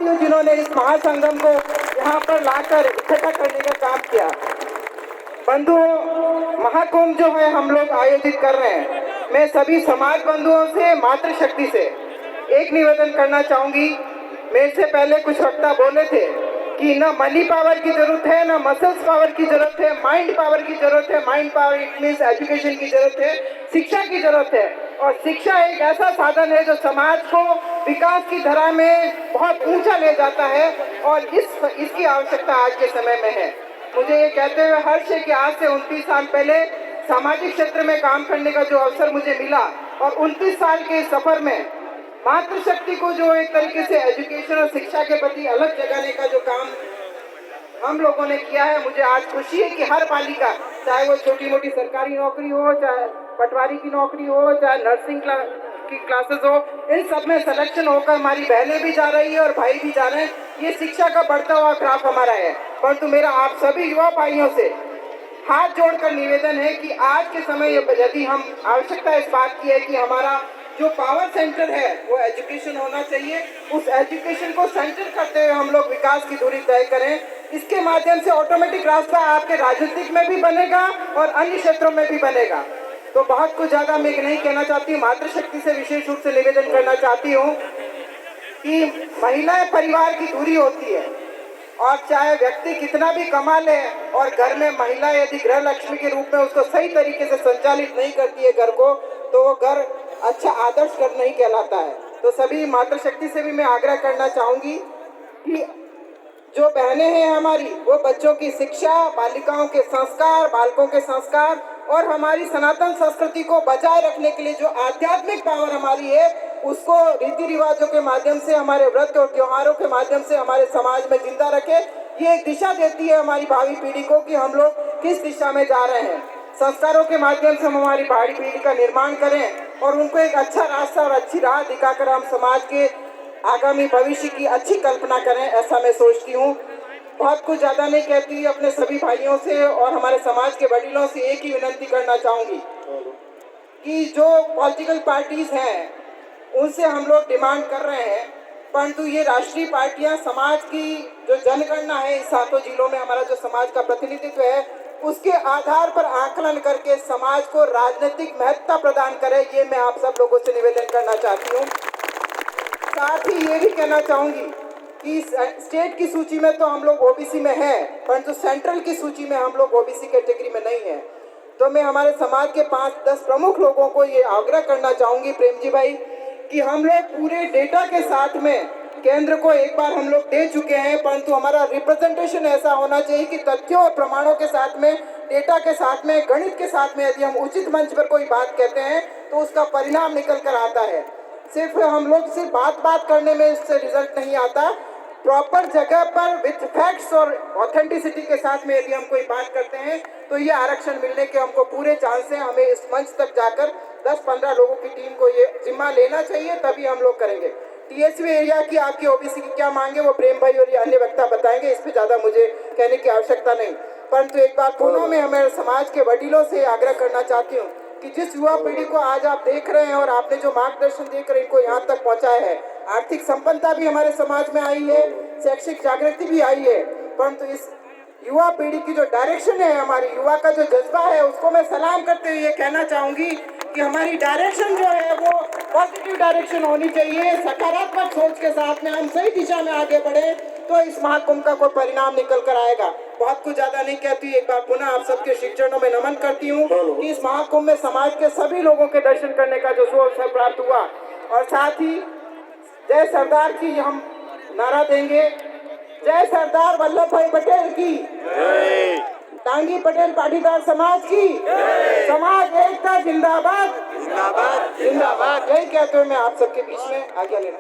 साथियों जिन्होंने इस महासंगम को यहाँ पर लाकर इकट्ठा करने का काम किया। बंधुओं, महाकुंभ जो है हम लोग आयोजित कर रहे हैं, मैं सभी समाज बंधुओं से, मातृशक्ति से एक निवेदन करना चाहूंगी। मेरे से पहले कुछ वक्ता बोले थे कि ना मनी पावर की जरूरत है, ना मसल्स पावर की जरूरत है, माइंड पावर की जरूरत है। Mind power it means education की जरूरत है, शिक्षा की जरूरत है। और शिक्षा एक ऐसा साधन है जो समाज को विकास की धारा में बहुत ऊंचा ले जाता है और इसकी आवश्यकता आज के समय में है। मुझे ये कहते हुए हर्ष है कि आज से 29 साल पहले सामाजिक क्षेत्र में काम करने का जो अवसर मुझे मिला और 29 साल के सफर में मातृशक्ति को जो एक तरीके से एजुकेशन और शिक्षा के प्रति अलग जगाने का जो काम हम लोगों ने किया है, मुझे आज खुशी है कि हर बालिका, चाहे वो छोटी मोटी सरकारी नौकरी हो, चाहे पटवारी की नौकरी हो, चाहे नर्सिंग की क्लासेस हो, इन सब में सिलेक्शन होकर हमारी बहनें भी जा रही है और भाई भी जा रहे हैं। ये शिक्षा का बढ़ता हुआ ग्राफ हमारा है। परंतु मेरा आप सभी युवा भाइयों से हाथ जोड़कर निवेदन है कि आज के समय यदि हम आवश्यकता इस बात की है कि हमारा जो पावर सेंटर है वो एजुकेशन होना चाहिए, उस एजुकेशन को सेंटर करते हुए हम लोग विकास की दूरी तय करें। इसके माध्यम से ऑटोमेटिक रास्ता आपके राजनीतिक में भी बनेगा और अन्य क्षेत्रों में भी बनेगा। तो बहुत कुछ ज़्यादा मैं नहीं कहना चाहती हूँ। मातृशक्ति से विशेष रूप से निवेदन करना चाहती हूँ कि महिलाएं परिवार की दूरी होती है और चाहे व्यक्ति कितना भी कमा ले और घर में महिला यदि गृह लक्ष्मी के रूप में उसको सही तरीके से संचालित नहीं करती है घर को, तो वो घर अच्छा आदर्श घर नहीं कहलाता है। तो सभी मातृशक्ति से भी मैं आग्रह करना चाहूँगी कि जो बहनें हैं हमारी, वो बच्चों की शिक्षा, बालिकाओं के संस्कार, बालकों के संस्कार और हमारी सनातन संस्कृति को बचाए रखने के लिए जो आध्यात्मिक पावर हमारी है, उसको रीति रिवाजों के माध्यम से, हमारे व्रत और त्योहारों के माध्यम से हमारे समाज में जिंदा रखे। ये एक दिशा देती है हमारी भावी पीढ़ी को कि हम लोग किस दिशा में जा रहे हैं। संस्कारों के माध्यम से हम हमारी भावी पीढ़ी का निर्माण करें और उनको एक अच्छा रास्ता और अच्छी राह दिखाकर हम समाज के आगामी भविष्य की अच्छी कल्पना करें, ऐसा मैं सोचती हूँ। बहुत कुछ ज़्यादा नहीं कहती, अपने सभी भाइयों से और हमारे समाज के वडीलों से एक ही विनती करना चाहूँगी कि जो पॉलिटिकल पार्टीज हैं उनसे हम लोग डिमांड कर रहे हैं, परंतु ये राष्ट्रीय पार्टियां समाज की जो जनगणना है, इस 7 जिलों में हमारा जो समाज का प्रतिनिधित्व है, उसके आधार पर आकलन करके समाज को राजनीतिक महत्ता प्रदान करे। ये मैं आप सब लोगों से निवेदन करना चाहती हूँ। साथ ही ये भी कहना चाहूँगी कि स्टेट की सूची में तो हम लोग ओबीसी में हैं, परंतु सेंट्रल की सूची में हम लोग ओबीसी कैटेगरी में नहीं है। तो मैं हमारे समाज के 5-10 प्रमुख लोगों को ये आग्रह करना चाहूँगी, प्रेम जी भाई, कि हम लोग पूरे डेटा के साथ में केंद्र को एक बार हम लोग दे चुके हैं, परंतु हमारा रिप्रेजेंटेशन ऐसा होना चाहिए कि तथ्यों और प्रमाणों के साथ में, डेटा के साथ में, गणित के साथ में यदि हम उचित मंच पर कोई बात कहते हैं तो उसका परिणाम निकल कर आता है। सिर्फ हम लोग सिर्फ बात करने में इससे रिजल्ट नहीं आता, प्रॉपर जगह पर विथ फैक्ट्स और ऑथेंटिसिटी के साथ में यदि हम कोई बात करते हैं तो ये आरक्षण मिलने के हमको पूरे चांस हैं। हमें इस मंच तक जाकर 10-15 लोगों की टीम को ये जिम्मा लेना चाहिए, तभी हम लोग करेंगे। टीएसवी एरिया की आपकी ओबीसी की क्या मांगे वो प्रेम भाई और ये अन्य वक्ता बताएंगे, इस पर ज़्यादा मुझे कहने की आवश्यकता नहीं। परंतु एक बात पुनः मैं हमारे समाज के वडीलों से आग्रह करना चाहती हूँ कि जिस युवा पीढ़ी को आज आप देख रहे हैं और आपने जो मार्गदर्शन देकर इनको यहाँ तक पहुँचाया है, आर्थिक संपन्नता भी हमारे समाज में आई है, शैक्षिक जागृति भी आई है, परंतु इस युवा पीढ़ी की जो डायरेक्शन है, हमारी युवा का जो जज्बा है, उसको मैं सलाम करते हुए ये कहना चाहूँगी कि हमारी डायरेक्शन जो है वो पॉजिटिव डायरेक्शन होनी चाहिए। सकारात्मक सोच के साथ में हम सही दिशा में आगे बढ़े तो इस महाकुंभ का कोई परिणाम निकल कर आएगा। बहुत कुछ ज्यादा नहीं कहती, एक बार पुनः आप सबके शिक्षणों में नमन करती हूँ कि इस महाकुंभ में समाज के सभी लोगों के दर्शन करने का जो सुअवसर प्राप्त हुआ, और साथ ही जय सरदार की हम नारा देंगे, जय सरदार वल्लभ भाई पटेल की, टांगी पटेल पाटीदार समाज की, समाज एकता जिंदाबाद जिंदाबाद जिंदाबाद। यही कहते हुए मैं आप सबके बीच में आगे लेना